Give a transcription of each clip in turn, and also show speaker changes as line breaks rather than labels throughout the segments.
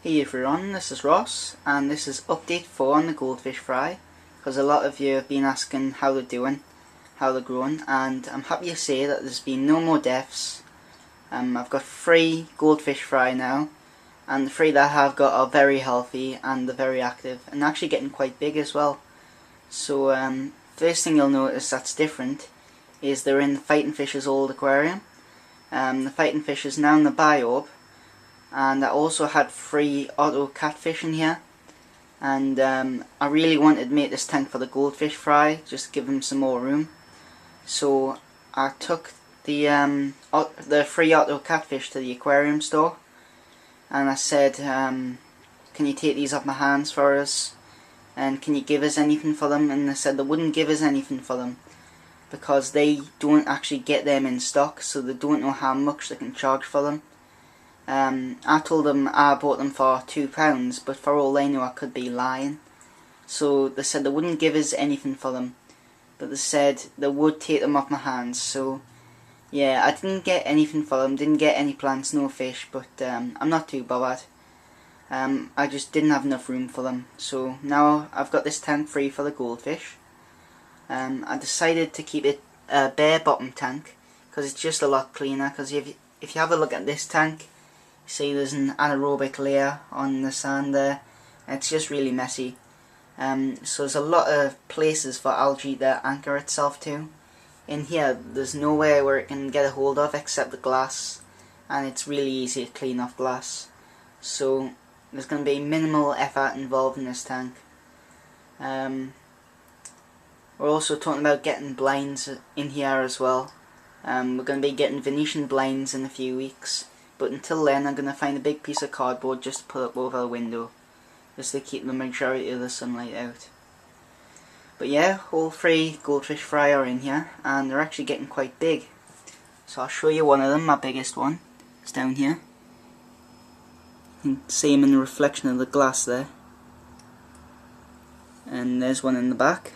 Hey everyone, this is Ross, and this is update 4 on the goldfish fry, because a lot of you have been asking how they're doing, how they're growing, and I'm happy to say that there's been no more deaths. I've got 3 goldfish fry now, and the 3 that I have got are very healthy and they're very active, and actually getting quite big as well. So first thing you'll notice that's different is they're in the Fighting Fish's old aquarium. The Fighting Fish is now in the biorb. And I also had 3 auto catfish in here, and I really wanted to make this tank for the goldfish fry, just to give them some more room. So I took the 3 auto catfish to the aquarium store, and I said, can you take these off my hands for us, and can you give us anything for them? And they said they wouldn't give us anything for them because they don't actually get them in stock, so they don't know how much they can charge for them. I told them I bought them for £2, but for all they knew I could be lying. So they said they wouldn't give us anything for them, but they said they would take them off my hands. So yeah, I didn't get anything for them, didn't get any plants, no fish, but I'm not too bothered. I just didn't have enough room for them. So now I've got this tank free for the goldfish. I decided to keep it a bare bottom tank because it's just a lot cleaner, because if you have a look at this tank, see there's an anaerobic layer on the sand there, and it's just really messy. So there's a lot of places for algae to anchor itself to. In here there's nowhere where it can get a hold of except the glass, and it's really easy to clean off glass. So there's going to be minimal effort involved in this tank. We're also talking about getting blinds in here as well. We're going to be getting Venetian blinds in a few weeks. But until then, I'm going to find a big piece of cardboard just to put up over the window, just to keep the majority of the sunlight out. But yeah, all 3 goldfish fry are in here, and they're actually getting quite big. So I'll show you one of them, my biggest one. It's down here. You can see him in the reflection of the glass there. And there's one in the back.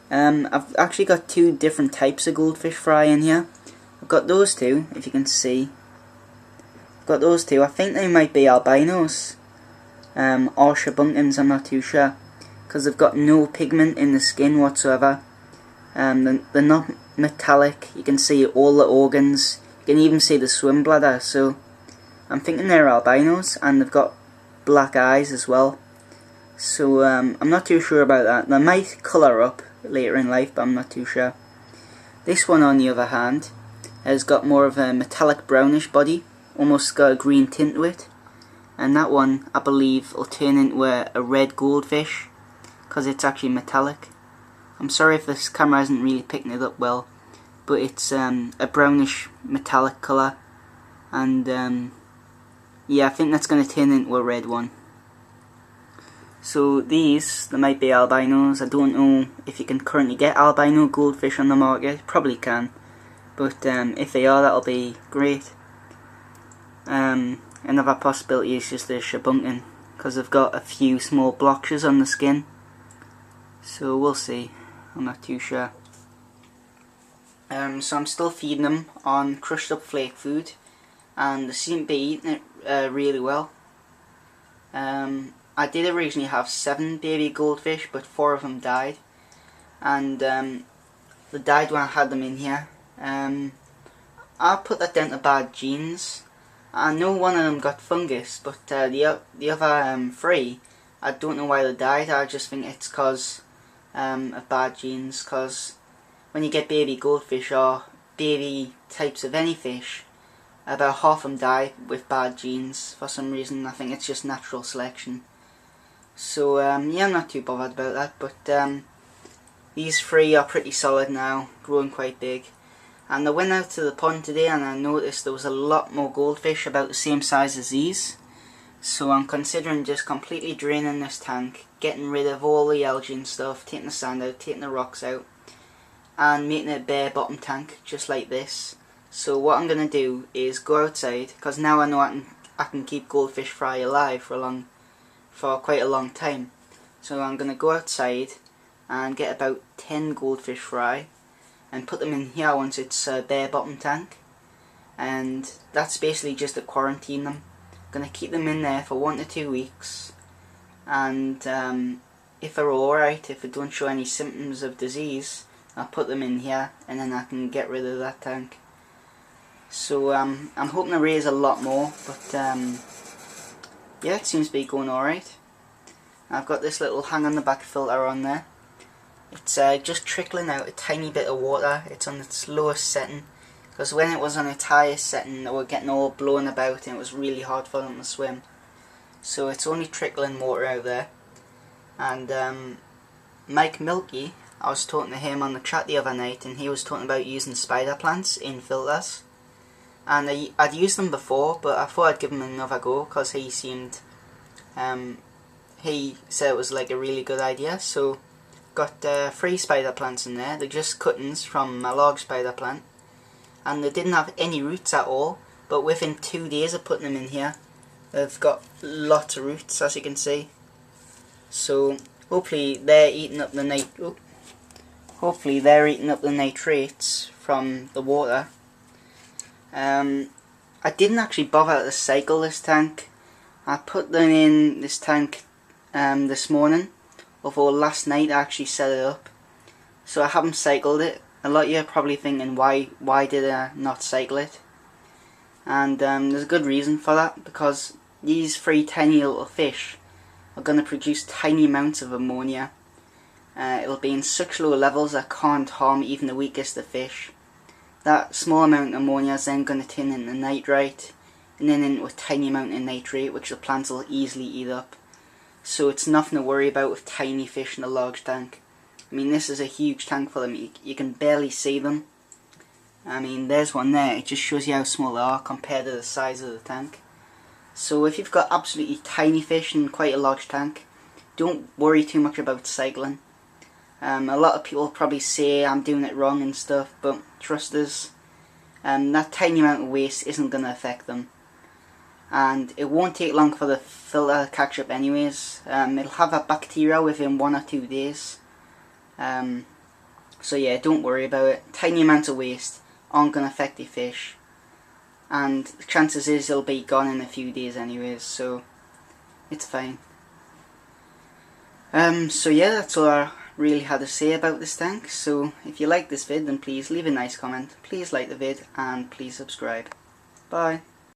I've actually got 2 different types of goldfish fry in here. I've got those 2, if you can see. I've got those 2. I think they might be albinos, or shabunkins, I'm not too sure, because they've got no pigment in the skin whatsoever. They're not metallic. You can see all the organs. You can even see the swim bladder. So I'm thinking they're albinos, and they've got black eyes as well. So I'm not too sure about that. They might colour up later in life, but I'm not too sure. This one, on the other hand, has got more of a metallic brownish body, almost got a green tint to it, and that one I believe will turn into a red goldfish because it's actually metallic. I'm sorry if this camera isn't really picking it up well, but it's a brownish metallic colour, and yeah, I think that's going to turn into a red one. So these, they might be albinos. I don't know if you can currently get albino goldfish on the market. Probably can. But if they are, that'll be great. Another possibility is just a shabunkin, because they've got a few small blotches on the skin. So we'll see. I'm not too sure. So I'm still feeding them on crushed up flake food, and they seem to be eating it really well. I did originally have 7 baby goldfish, but 4 of them died. And they died when I had them in here. I'll put that down to bad genes. I know one of them got fungus, but the other 3, I don't know why they died. I just think it's because of bad genes, because when you get baby goldfish or baby types of any fish, about half of them die with bad genes for some reason. I think it's just natural selection. So yeah, I'm not too bothered about that, but these 3 are pretty solid now, growing quite big. And I went out to the pond today and I noticed there was a lot more goldfish about the same size as these. So I'm considering just completely draining this tank, getting rid of all the algae and stuff, taking the sand out, taking the rocks out, and making it a bare bottom tank, just like this. So what I'm going to do is go outside, because now I know I can keep goldfish fry alive for quite a long time. So I'm going to go outside and get about 10 goldfish fry and put them in here once it's a bare bottom tank. and that's basically just to quarantine them. I'm going to keep them in there for 1 to 2 weeks, and if they're alright, if they don't show any symptoms of disease, I'll put them in here and then I can get rid of that tank. So I'm hoping to raise a lot more, but yeah, it seems to be going alright. I've got this little hang on the back filter on there. It's just trickling out a tiny bit of water. It's on its lowest setting, because when it was on its highest setting they were getting all blown about and it was really hard for them to swim. So it's only trickling water out there. And Mike Milky, I was talking to him on the chat the other night, and he was talking about using spider plants in filters. And I'd used them before, but I thought I'd give him another go because he seemed, he said it was like a really good idea. So got 3 spider plants in there. They're just cuttings from a large spider plant, and they didn't have any roots at all, but within 2 days of putting them in here, they've got lots of roots, as you can see. So hopefully they're eating up the nitrates from the water. I didn't actually bother to cycle this tank. I put them in this tank this morning, although last night I actually set it up, so I haven't cycled it. A lot of you are probably thinking, why did I not cycle it? And there's a good reason for that, because these 3 tiny little fish are going to produce tiny amounts of ammonia. It'll be in such low levels that can't harm even the weakest of fish. That small amount of ammonia is then going to turn into nitrite, and then into a tiny amount of nitrate, which the plants will easily eat up. So it's nothing to worry about with tiny fish in a large tank. I mean, this is a huge tank for them. You can barely see them. I mean, there's one there. It just shows you how small they are compared to the size of the tank. So if you've got absolutely tiny fish in quite a large tank, don't worry too much about cycling. A lot of people probably say I'm doing it wrong and stuff, but trust us, that tiny amount of waste isn't going to affect them. And it won't take long for the filter to catch up anyways. It'll have a bacteria within 1 or 2 days. So yeah, don't worry about it. Tiny amounts of waste aren't going to affect your fish, and the chances is they'll be gone in a few days anyways, so it's fine. So yeah, that's all I really had to say about this tank. So if you like this vid, then please leave a nice comment, please like the vid, and please subscribe. Bye.